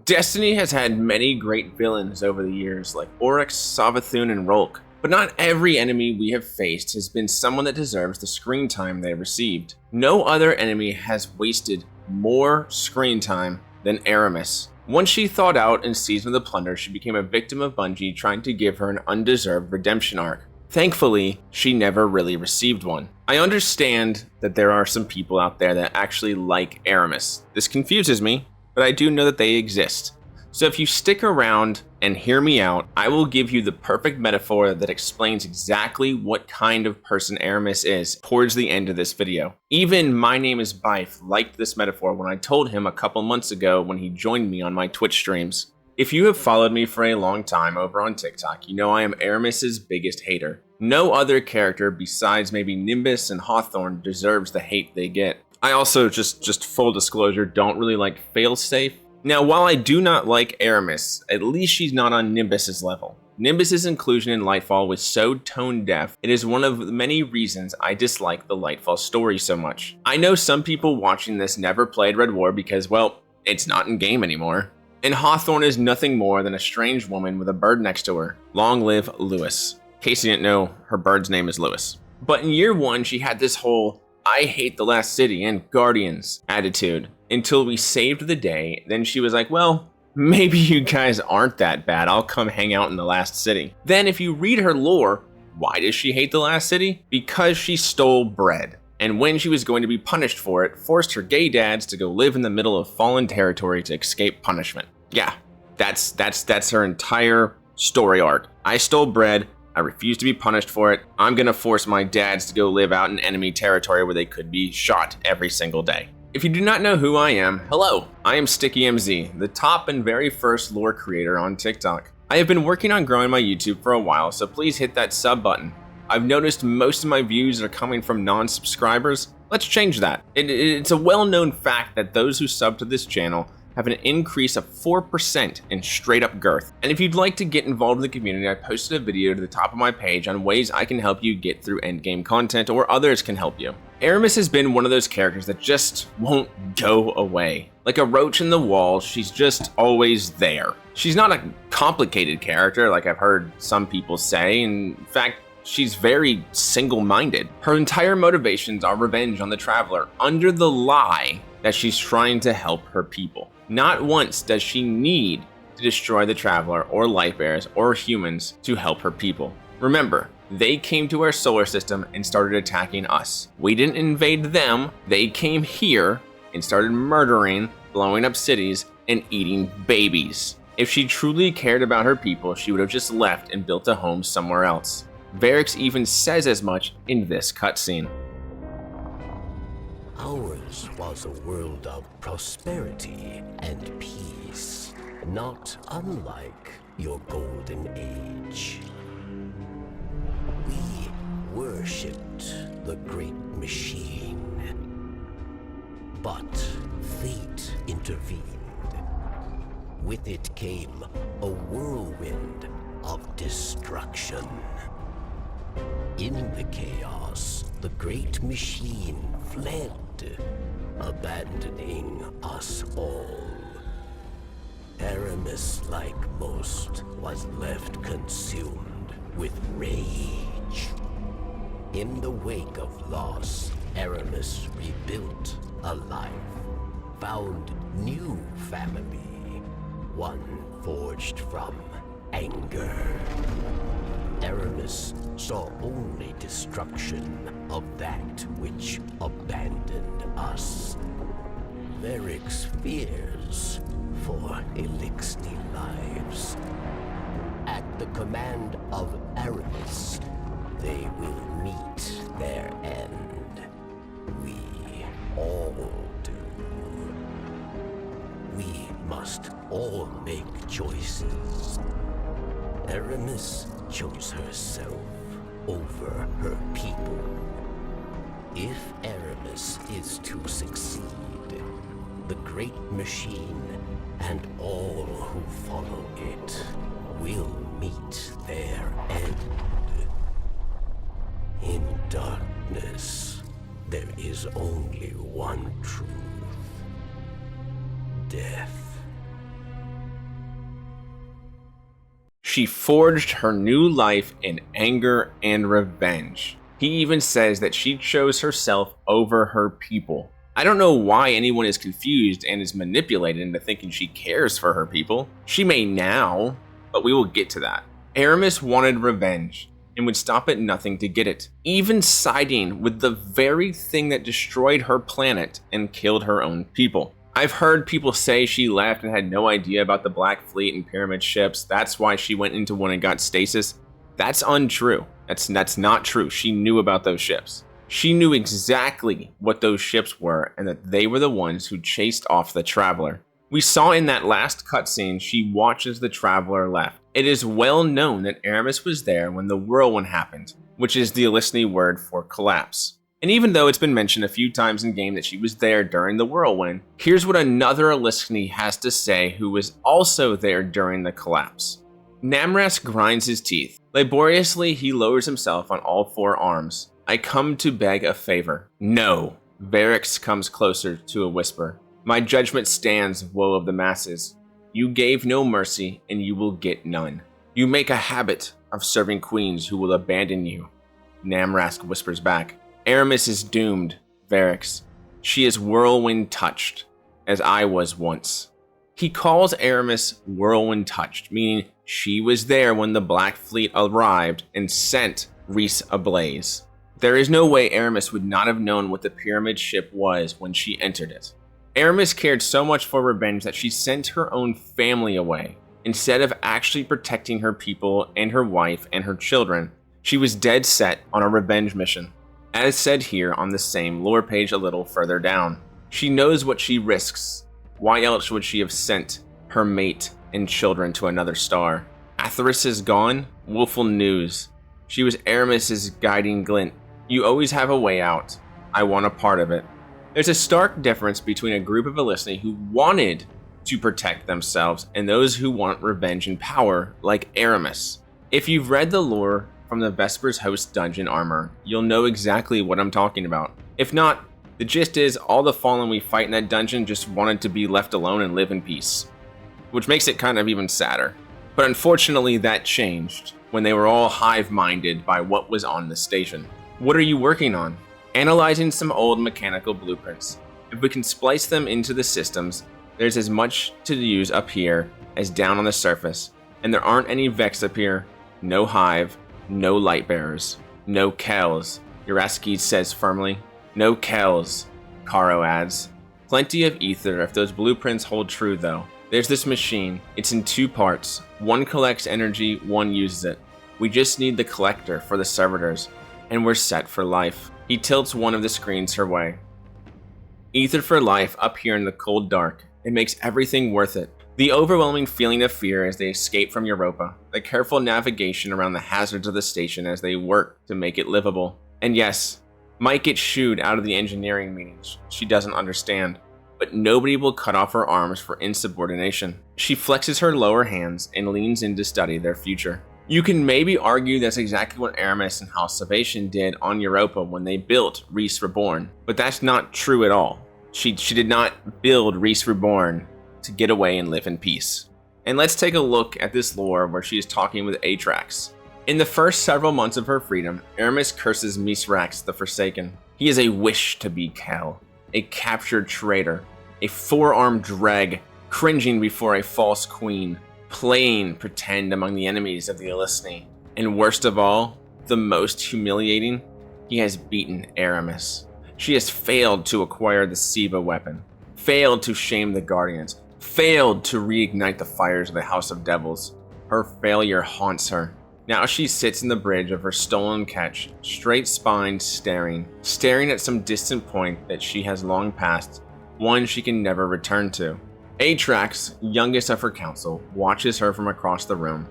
Destiny has had many great villains over the years, like Oryx, Savathun, and Rolk, but not every enemy we have faced has been someone that deserves the screen time they received. No other enemy has wasted more screen time than Eramis. Once she thawed out in Season of the Plunder, she became a victim of Bungie trying to give her an undeserved redemption arc. Thankfully, she never really received one. I understand that there are some people out there that actually like Eramis. This confuses me, but I do know that they exist. So if you stick around and hear me out, I will give you the perfect metaphor that explains exactly what kind of person Eramis is towards the end of this video. Even My Name is Bife liked this metaphor when I told him a couple months ago when he joined me on my Twitch streams. If you have followed me for a long time over on TikTok, you know I am Eramis's biggest hater. No other character besides maybe Nimbus and Hawthorne deserves the hate they get. I also, just full disclosure, don't really like Failsafe. Now, while I do not like Eramis, at least she's not on Nimbus's level. Nimbus's inclusion in Lightfall was so tone deaf, it is one of the many reasons I dislike the Lightfall story so much. I know some people watching this never played Red War because, well, it's not in game anymore. And Hawthorne is nothing more than a strange woman with a bird next to her. Long live Lewis. In case you didn't know, her bird's name is Lewis. But in year one, she had this whole I hate the last city and Guardians attitude until we saved the day. Then she was like, well, maybe you guys aren't that bad. I'll come hang out in the last city. Then if you read her lore, why does she hate the last city? Because she stole bread. And when she was going to be punished for it, forced her gay dads to go live in the middle of fallen territory to escape punishment. Yeah, that's her entire story arc. I stole bread. I refuse to be punished for it. I'm gonna force my dads to go live out in enemy territory where they could be shot every single day. If you do not know who I am, hello, I am StickyMZ, the top and very first lore creator on TikTok. I have been working on growing my YouTube for a while, so please hit that sub button. I've noticed most of my views are coming from non-subscribers. Let's change that. It's a well-known fact that those who sub to this channel have an increase of 4% in straight up girth. And if you'd like to get involved in the community, I posted a video to the top of my page on ways I can help you get through endgame content or others can help you. Eramis has been one of those characters that just won't go away. Like a roach in the wall, she's just always there. She's not a complicated character like I've heard some people say. In fact, she's very single-minded. Her entire motivations are revenge on the Traveler under the lie that she's trying to help her people. Not once does she need to destroy the Traveler or Lightbearers or humans to help her people. Remember, they came to our solar system and started attacking us. We didn't invade them. They came here and started murdering, blowing up cities, and eating babies. If she truly cared about her people, she would have just left and built a home somewhere else. Varix even says as much in this cutscene. Ours was a world of prosperity and peace, not unlike your golden age. We worshipped the great machine, but fate intervened. With it came a whirlwind of destruction. In the chaos, the great machine fled, abandoning us all. Eramis, like most, was left consumed with rage. In the wake of loss, Eramis rebuilt a life, found new family, one forged from anger. Eramis saw only destruction of that which abandoned us. Varix fears for Elixir lives. At the command of Eramis, they will meet their end. We all do. We must all make choices. Eramis chose herself over her people. If Eramis is to succeed, the great machine and all who follow it will meet their end. In darkness, there is only one truth. Death. She forged her new life in anger and revenge. He even says that she chose herself over her people. I don't know why anyone is confused and is manipulated into thinking she cares for her people. She may now, but we will get to that. Eramis wanted revenge and would stop at nothing to get it, even siding with the very thing that destroyed her planet and killed her own people. I've heard people say she left and had no idea about the Black Fleet and pyramid ships. That's why she went into one and got stasis. That's untrue. That's not true. She knew about those ships. She knew exactly what those ships were and that they were the ones who chased off the Traveler. We saw in that last cutscene she watches the Traveler left. It is well known that Eramis was there when the Whirlwind happened, which is the Alicini word for collapse. And even though it's been mentioned a few times in game that she was there during the Whirlwind, here's what another Alicini has to say who was also there during the collapse. Namras grinds his teeth. Laboriously, he lowers himself on all four arms. I come to beg a favor. No. Varix comes closer to a whisper. My judgment stands, woe of the masses. You gave no mercy, and you will get none. You make a habit of serving queens who will abandon you. Namrask whispers back. Eramis is doomed, Varix. She is whirlwind touched, as I was once. He calls Eramis whirlwind touched, meaning she was there when the Black Fleet arrived and sent Reese ablaze. There is no way Eramis would not have known what the pyramid ship was when she entered it. Eramis cared so much for revenge that she sent her own family away. Instead of actually protecting her people and her wife and her children, she was dead set on a revenge mission. As said here on the same lore page a little further down. She knows what she risks. Why else would she have sent her mate and children to another star? Atheris is gone? Woeful news. She was Eramis's guiding glint. You always have a way out. I want a part of it. There's a stark difference between a group of Alicini who wanted to protect themselves and those who want revenge and power, like Eramis. If you've read the lore from the Vespers Host dungeon armor, you'll know exactly what I'm talking about. If not, the gist is all the Fallen we fight in that dungeon just wanted to be left alone and live in peace, which makes it kind of even sadder. But unfortunately that changed when they were all hive-minded by what was on the station. What are you working on? Analyzing some old mechanical blueprints. If we can splice them into the systems, there's as much to use up here as down on the surface, and there aren't any Vex up here, no Hive, no Lightbearers, no Kells, Uraski says firmly. No Kells, Karo adds. Plenty of ether if those blueprints hold true though. There's this machine, it's in two parts. One collects energy, one uses it. We just need the collector for the servitors, and we're set for life. He tilts one of the screens her way. Ether for life up here in the cold dark. It makes everything worth it. The overwhelming feeling of fear as they escape from Europa. The careful navigation around the hazards of the station as they work to make it livable. And yes, might get shooed out of the engineering meetings. She doesn't understand. But nobody will cut off her arms for insubordination. She flexes her lower hands and leans in to study their future. You can maybe argue that's exactly what Eramis and House Salvation did on Europa when they built Reese Reborn, but that's not true at all. She did not build Reese Reborn to get away and live in peace. And let's take a look at this lore where she is talking with Atrax. In the first several months of her freedom, Eramis curses Misrax the Forsaken. He is a wish to be Kel, a captured traitor, a four-armed dreg, cringing before a false queen, playing pretend among the enemies of the Alicini. And worst of all, the most humiliating, he has beaten Eramis. She has failed to acquire the Siva weapon, failed to shame the Guardians, failed to reignite the fires of the House of Devils. Her failure haunts her. Now she sits in the bridge of her stolen ketch, straight-spined, staring at some distant point that she has long passed, one she can never return to. Atrax, youngest of her council, watches her from across the room.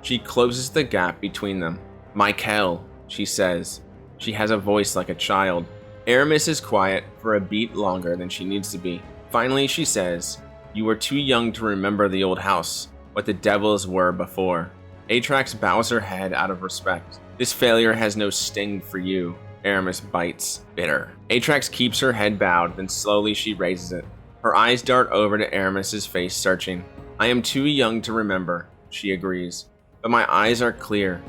She closes the gap between them. Michael, she says. She has a voice like a child. Eramis is quiet for a beat longer than she needs to be. Finally, she says, "You are too young to remember the old house, what the devils were before." Atrax bows her head out of respect. "This failure has no sting for you," Eramis bites, bitter. Atrax keeps her head bowed, then slowly she raises it. Her eyes dart over to Eramis's face, searching. "I am too young to remember," she agrees. but my eyes are clear.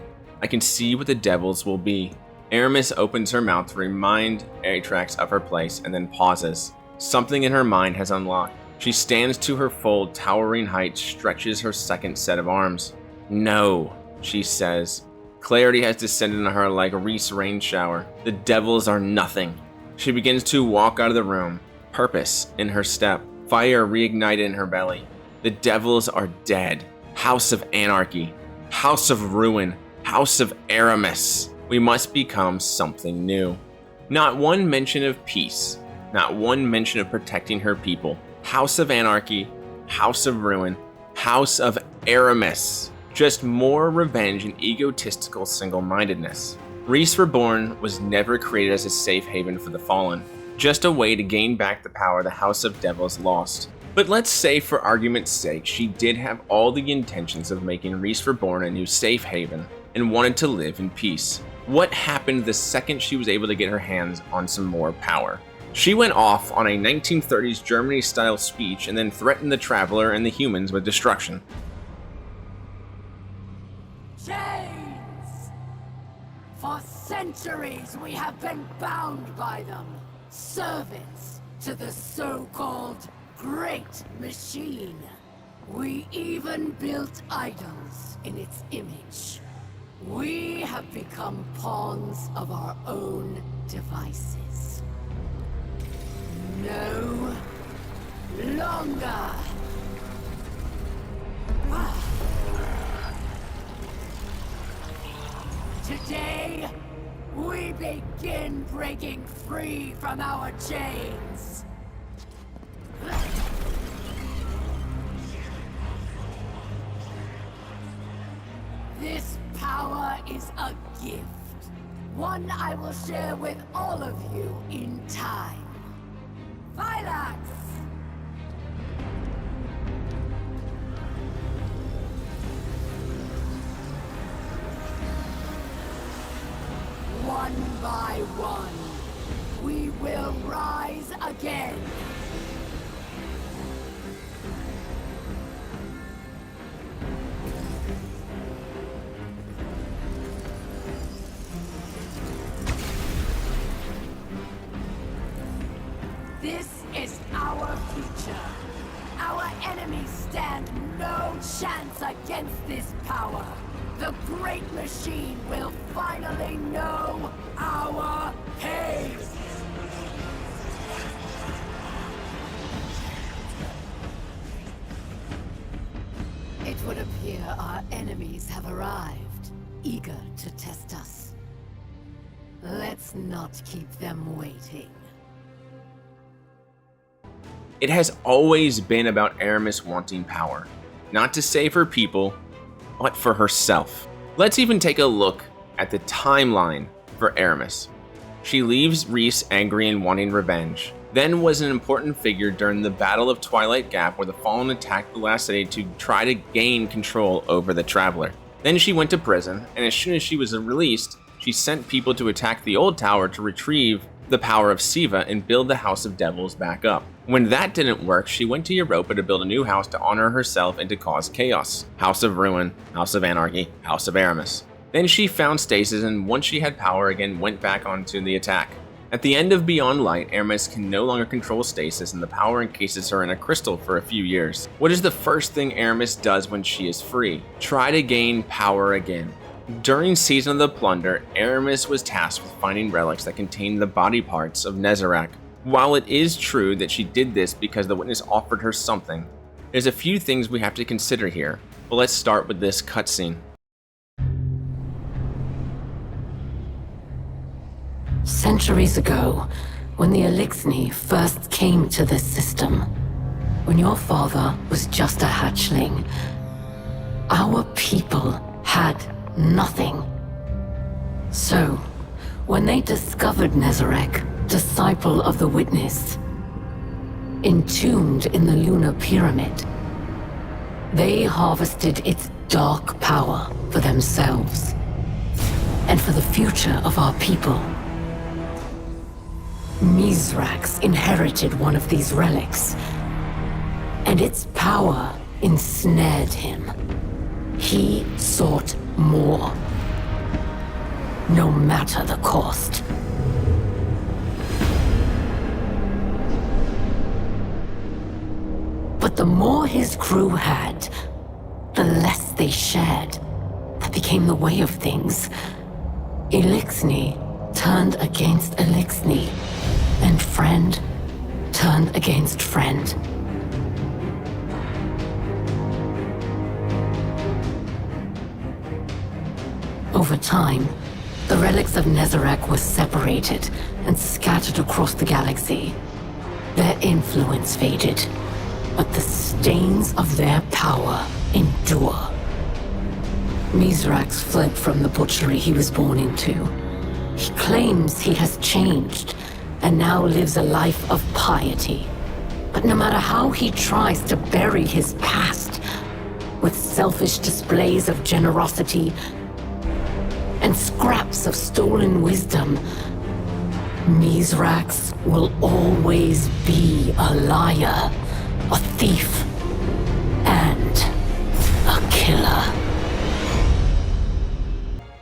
I can see what the devils will be. Eramis opens her mouth to remind Atrax of her place and then pauses. Something in her mind has unlocked. She stands to her full, towering height, stretches her second set of arms. No, she says. Clarity has descended on her like a Reese rain shower. The devils are nothing. She begins to walk out of the room, purpose in her step, fire reignited in her belly. The devils are dead. House of Anarchy, House of Ruin, House of Eramis. We must become something new. Not one mention of peace, not one mention of protecting her people. House of Anarchy, House of Ruin, House of Eramis. Just more revenge and egotistical single-mindedness. Reese Reborn was never created as a safe haven for the fallen, just a way to gain back the power the House of Devils lost. But let's say for argument's sake she did have all the intentions of making Reese Reborn a new safe haven and wanted to live in peace. What happened the second she was able to get her hands on some more power? She went off on a 1930s Germany-style speech and then threatened the Traveler and the humans with destruction. Chains! For centuries we have been bound by them. Servants to the so-called Great Machine. We even built idols in its image. We have become pawns of our own devices. No longer. Today, we begin breaking free from our chains. This power is a gift. One I will share with all of you in time. Phylax! One by one, we will rise again. This is our future. Our enemies stand no chance against this power. The Great Machine will finally know our pain. It would appear our enemies have arrived, eager to test us. Let's not keep them waiting. It has always been about Eramis wanting power, not to save her people, but for herself. Let's even take a look at the timeline for Eramis. She leaves Reese angry and wanting revenge, then was an important figure during the Battle of Twilight Gap where the Fallen attacked the last city to try to gain control over the Traveler. Then she went to prison, and as soon as she was released, she sent people to attack the old tower to retrieve the power of Siva and build the House of Devils back up. When that didn't work, she went to Europa to build a new house to honor herself and to cause chaos. House of Ruin, House of Anarchy, House of Eramis. Then she found Stasis, and once she had power again, went back onto the attack. At the end of Beyond Light, Eramis can no longer control Stasis, and the power encases her in a crystal for a few years. What is the first thing Eramis does when she is free? Try to gain power again. During Season of the Plunder, Eramis was tasked with finding relics that contained the body parts of Nezarec. While it is true that she did this because the witness offered her something, there's a few things we have to consider here, but let's start with this cutscene. Centuries ago, when the Elixni first came to this system, when your father was just a hatchling, our people had nothing. So, when they discovered Nezarec, disciple of the Witness, entombed in the Lunar Pyramid, they harvested its dark power for themselves and for the future of our people. Mizrax inherited one of these relics, and its power ensnared him. He sought more, no matter the cost. But the more his crew had, the less they shared. That became the way of things. Elixni turned against Elixni, and friend turned against friend. Over time, the relics of Nezarec were separated and scattered across the galaxy. Their influence faded, but the stains of their power endure. Mizrax fled from the butchery he was born into. He claims he has changed and now lives a life of piety. But no matter how he tries to bury his past, with selfish displays of generosity and scraps of stolen wisdom, Mizrax will always be a liar, a thief, and a killer.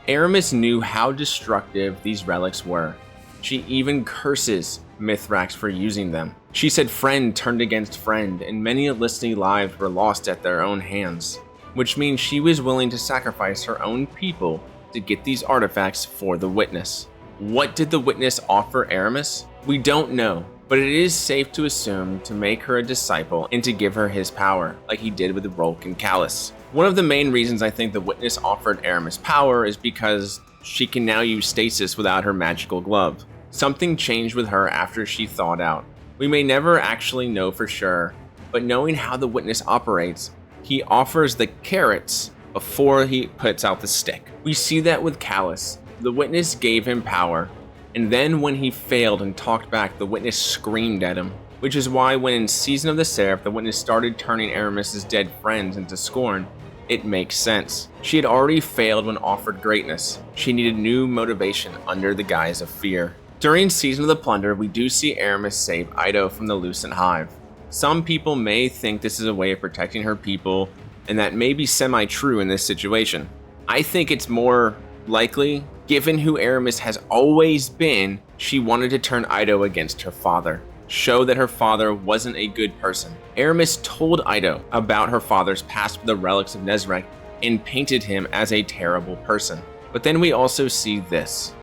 Eramis knew how destructive these relics were. She even curses Mithrax for using them. She said friend turned against friend, and many Elixni lives were lost at their own hands, which means she was willing to sacrifice her own people to get these artifacts for the Witness. What did the Witness offer Eramis? We don't know, but it is safe to assume to make her a disciple and to give her his power, like he did with Rolk and Callus. One of the main reasons I think the Witness offered Eramis power is because she can now use stasis without her magical glove. Something changed with her after she thawed out. We may never actually know for sure, but knowing how the Witness operates, he offers the carrots before he puts out the stick. We see that with Callus. The Witness gave him power, and then when he failed and talked back, the Witness screamed at him. Which is why when in Season of the Seraph, the Witness started turning Eramis's dead friends into scorn, it makes sense. She had already failed when offered greatness. She needed new motivation under the guise of fear. During Season of the Plunder, we do see Eramis save Ido from the Lucent Hive. Some people may think this is a way of protecting her people, and that may be semi-true in this situation. I think it's more likely, given who Eramis has always been, she wanted to turn Ido against her father. Show that her father wasn't a good person. Eramis told Ido about her father's past with the relics of Nezarec and painted him as a terrible person. But then we also see this.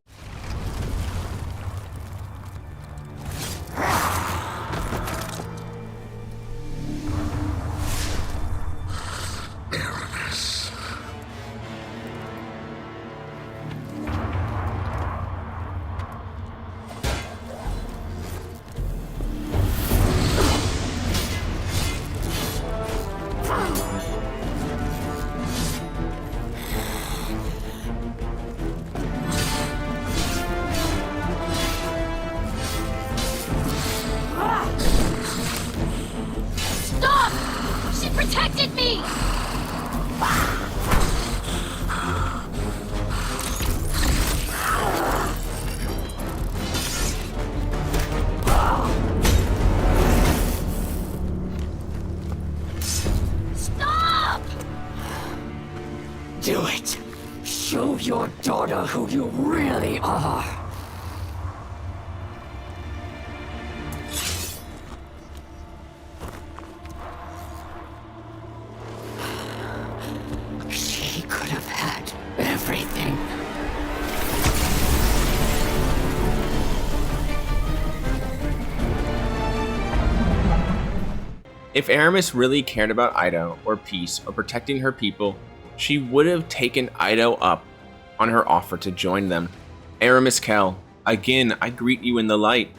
Protected me! Stop! Do it! Show your daughter who you really are! She could have had everything. If Eramis really cared about Ido, or peace, or protecting her people, she would have taken Ido up on her offer to join them. Eramis Kell, again I greet you in the light,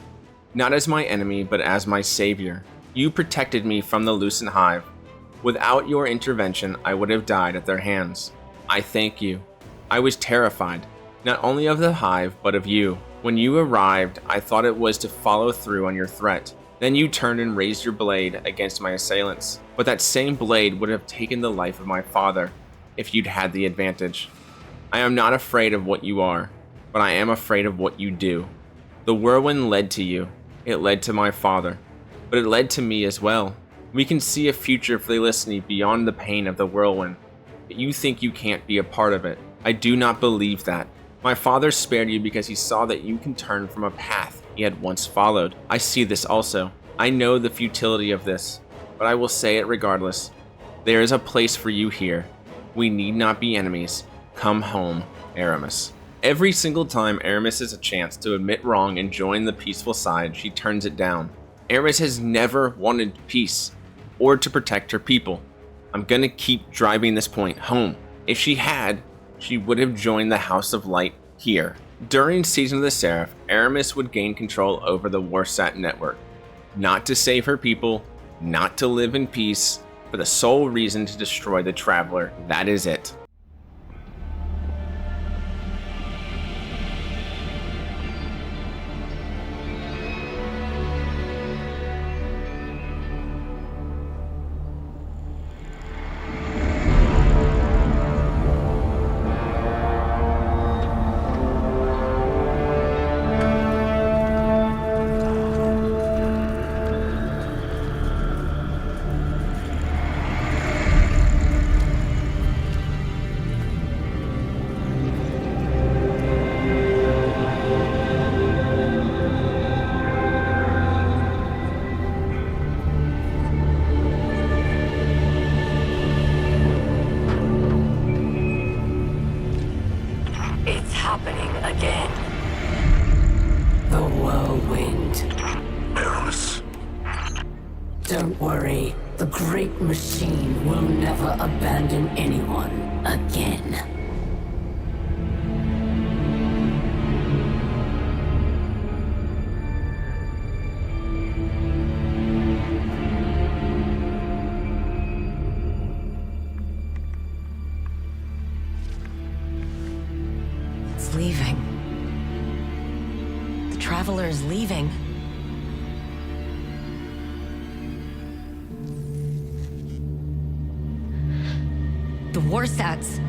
not as my enemy, but as my savior. You protected me from the Lucent Hive. Without your intervention, I would have died at their hands. I thank you. I was terrified, not only of the Hive, but of you. When you arrived, I thought it was to follow through on your threat. Then you turned and raised your blade against my assailants. But that same blade would have taken the life of my father, if you'd had the advantage. I am not afraid of what you are, but I am afraid of what you do. The Whirlwind led to you. It led to my father, but it led to me as well. We can see a future for the Elixni beyond the pain of the Whirlwind. but you think you can't be a part of it. I do not believe that. My father spared you because he saw that you can turn from a path he had once followed. I see this also. I know the futility of this, but I will say it regardless. There is a place for you here. We need not be enemies. Come home, Eramis. Every single time Eramis has a chance to admit wrong and join the peaceful side, she turns it down. Eramis has never wanted peace or to protect her people. I'm gonna keep driving this point home. If she had, she would have joined the House of Light here. During Season of the Seraph, Eramis would gain control over the Warsat network. Not to save her people, not to live in peace, for the sole reason to destroy the Traveler. That is it. It's happening again. The Whirlwind. Eramis. Don't worry. The Great Machine will never abandon anyone again. It's leaving. The Traveler is leaving. The Warsats.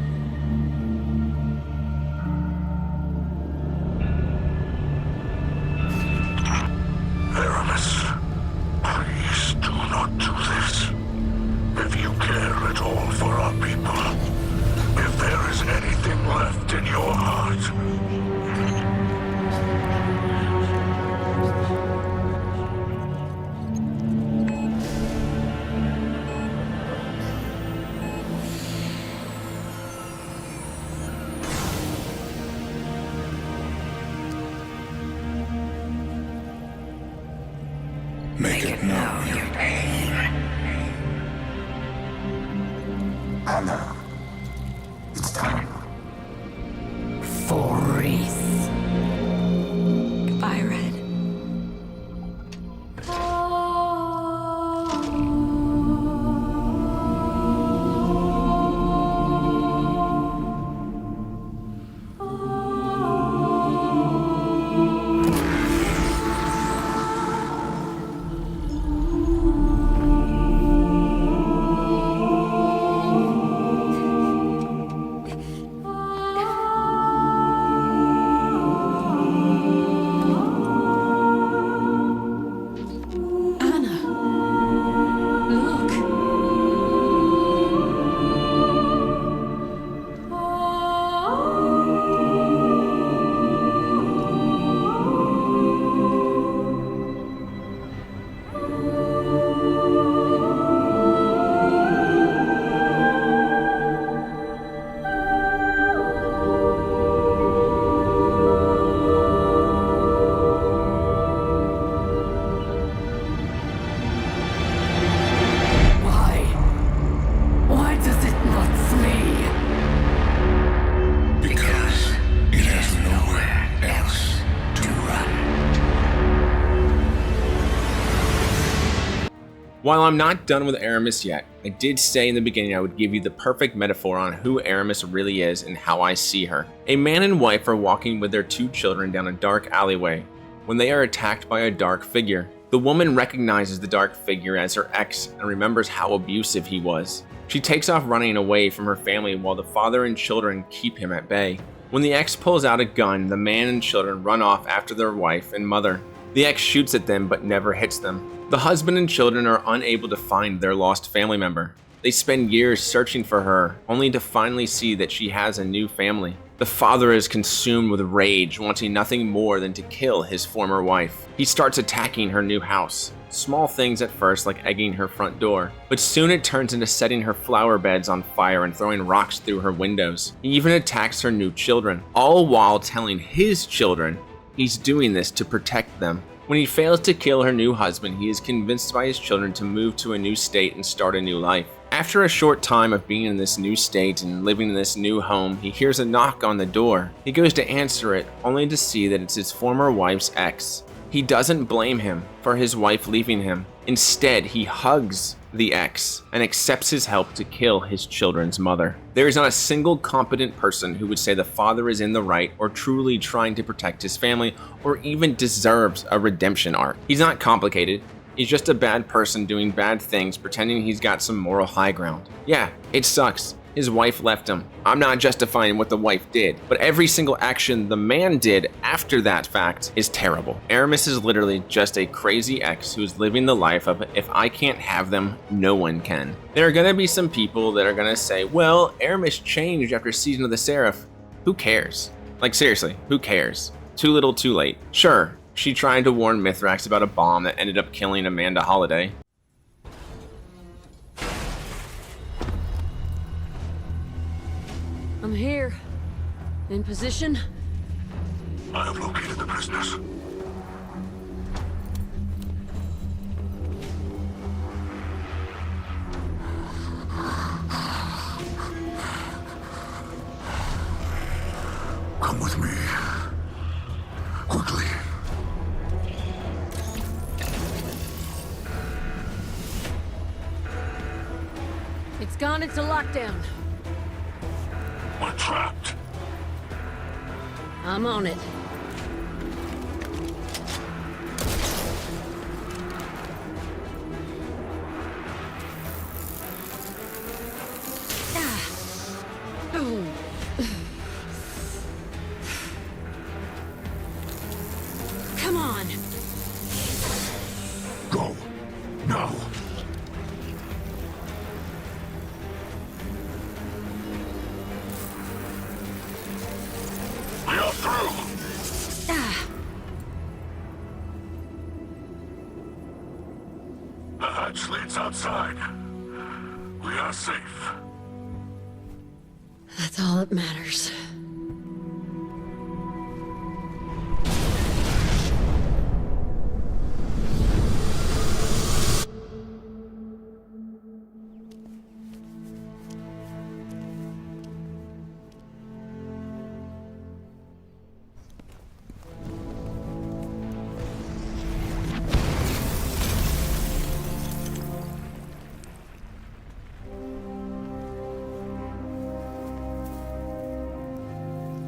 Eramis, please do not do this. If you care at all for our people, if there is anything left in your heart, make it known your pain. Anna, it's time. For Reese. Goodbye, Red. Why does it not flee? Because it has nowhere else to run. While I'm not done with Eramis yet, I did say in the beginning I would give you the perfect metaphor on who Eramis really is and how I see her. A man and wife are walking with their 2 children down a dark alleyway when they are attacked by a dark figure. The woman recognizes the dark figure as her ex and remembers how abusive he was. She takes off running away from her family while the father and children keep him at bay. When the ex pulls out a gun, the man and children run off after their wife and mother. The ex shoots at them but never hits them. The husband and children are unable to find their lost family member. They spend years searching for her, only to finally see that she has a new family. The father is consumed with rage, wanting nothing more than to kill his former wife. He starts attacking her new house. Small things at first, like egging her front door, but soon it turns into setting her flower beds on fire and throwing rocks through her windows. He even attacks her new children, all while telling his children he's doing this to protect them. When he fails to kill her new husband, he is convinced by his children to move to a new state and start a new life. After a short time of being in this new state and living in this new home, he hears a knock on the door. He goes to answer it, only to see that it's his former wife's ex. He doesn't blame him for his wife leaving him. Instead, he hugs the ex and accepts his help to kill his children's mother. There is not a single competent person who would say the father is in the right or truly trying to protect his family or even deserves a redemption arc. He's not complicated. He's just a bad person doing bad things, pretending he's got some moral high ground. Yeah, it sucks. His wife left him. I'm not justifying what the wife did, but every single action the man did after that fact is terrible. Eramis is literally just a crazy ex who's living the life of, if I can't have them, no one can. There are gonna be some people that are gonna say, well, Eramis changed after Season of the Seraph. Who cares? Like, seriously, who cares? Too little, too late. Sure, she tried to warn Mithrax about a bomb that ended up killing Amanda Holiday. I'm here. In position? I have located the prisoners. Come with me. Quickly. It's gone into lockdown. We're trapped. I'm on it. Come on. Go. Now. We are through. The hatch leads outside. We are safe. That's all that matters.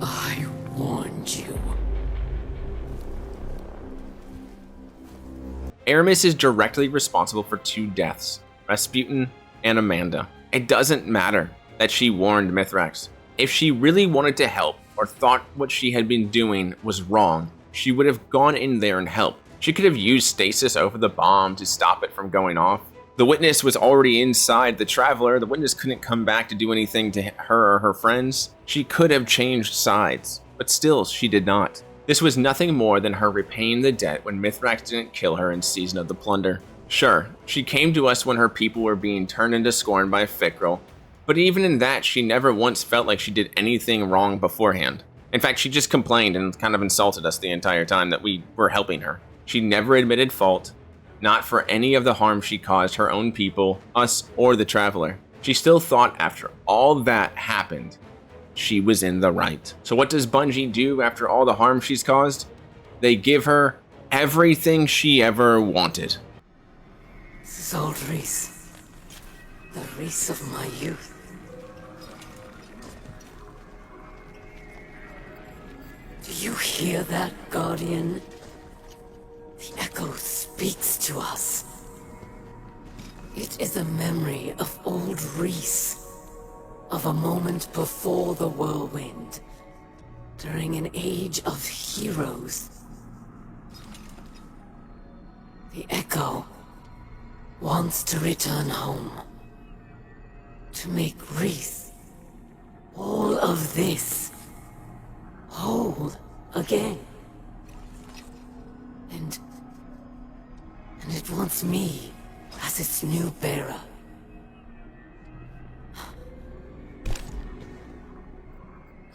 I warned you. Eramis is directly responsible for 2 deaths, Rasputin and Amanda. It doesn't matter that she warned Mithrax. If she really wanted to help or thought what she had been doing was wrong, she would have gone in there and helped. She could have used stasis over the bomb to stop it from going off. The witness was already inside the Traveler. The witness couldn't come back to do anything to her or her friends. She could have changed sides, but still she did not. This was nothing more than her repaying the debt when Mithrax didn't kill her in Season of the Plunder. Sure, she came to us when her people were being turned into scorn by Fickrell, but even in that she never once felt like she did anything wrong beforehand. In fact, she just complained and kind of insulted us the entire time that we were helping her. She never admitted fault, not for any of the harm she caused her own people, us, or the Traveler. She still thought after all that happened, she was in the right. So what does Bungie do after all the harm she's caused? They give her everything she ever wanted. This is old Reese. The Reese of my youth. Do you hear that, Guardian? The echo speaks to us. It is a memory of old Reese. Of a moment before the Whirlwind. During an age of heroes. The echo wants to return home. to make Reese, all of this, whole again. And it wants me as its new bearer.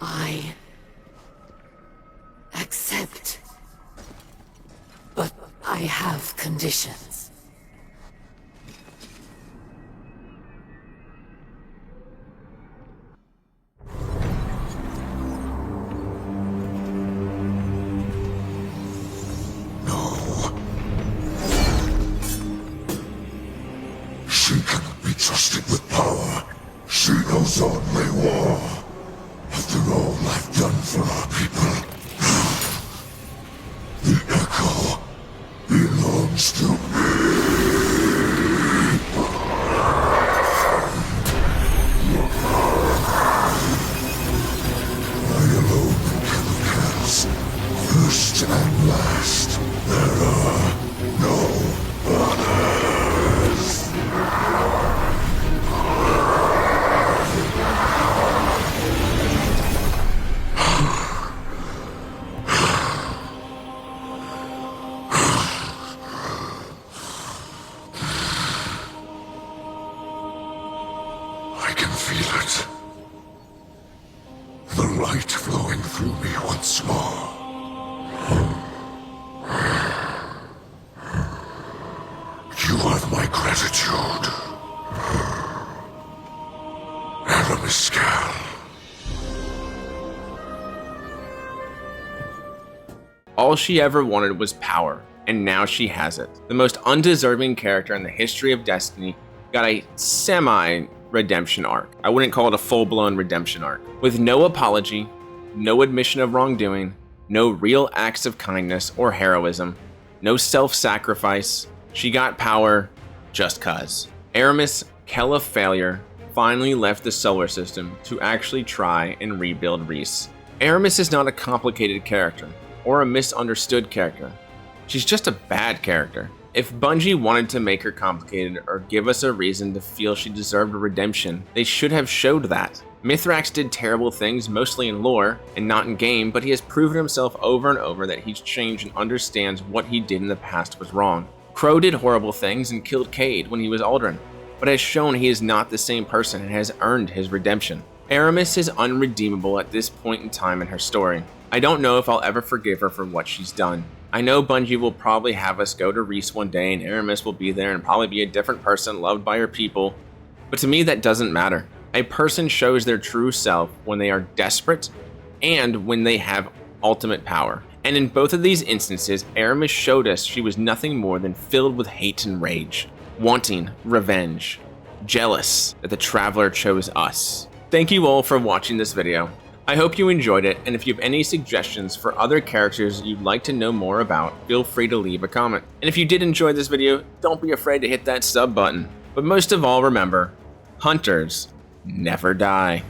I accept. But I have conditions. She cannot be trusted with power. She knows only war. After all I've done for our people, the echo belongs to me. I alone can kill chaos, first and last. There are no others. I can feel it. The light flowing through me once more. You have my gratitude. Eramis. All she ever wanted was power, and now she has it. The most undeserving character in the history of Destiny got a semi-redemption arc. I wouldn't call it a full-blown redemption arc. With no apology, no admission of wrongdoing, no real acts of kindness or heroism, no self-sacrifice, she got power just cuz. Eramis, Kell of Failure, finally left the solar system to actually try and rebuild Reese. Eramis is not a complicated character, or a misunderstood character. She's just a bad character. If Bungie wanted to make her complicated or give us a reason to feel she deserved a redemption, they should have showed that. Mithrax did terrible things, mostly in lore and not in game, but he has proven himself over and over that he's changed and understands what he did in the past was wrong. Crow did horrible things and killed Cade when he was Aldrin, but has shown he is not the same person and has earned his redemption. Eramis is unredeemable at this point in time in her story. I don't know if I'll ever forgive her for what she's done. I know Bungie will probably have us go to Reese one day and Eramis will be there and probably be a different person loved by her people, but to me that doesn't matter. A person shows their true self when they are desperate and when they have ultimate power. And in both of these instances, Eramis showed us she was nothing more than filled with hate and rage, wanting revenge, jealous that the Traveler chose us. Thank you all for watching this video. I hope you enjoyed it, and if you have any suggestions for other characters you'd like to know more about, feel free to leave a comment. And if you did enjoy this video, don't be afraid to hit that sub button. But most of all, remember, hunters never die.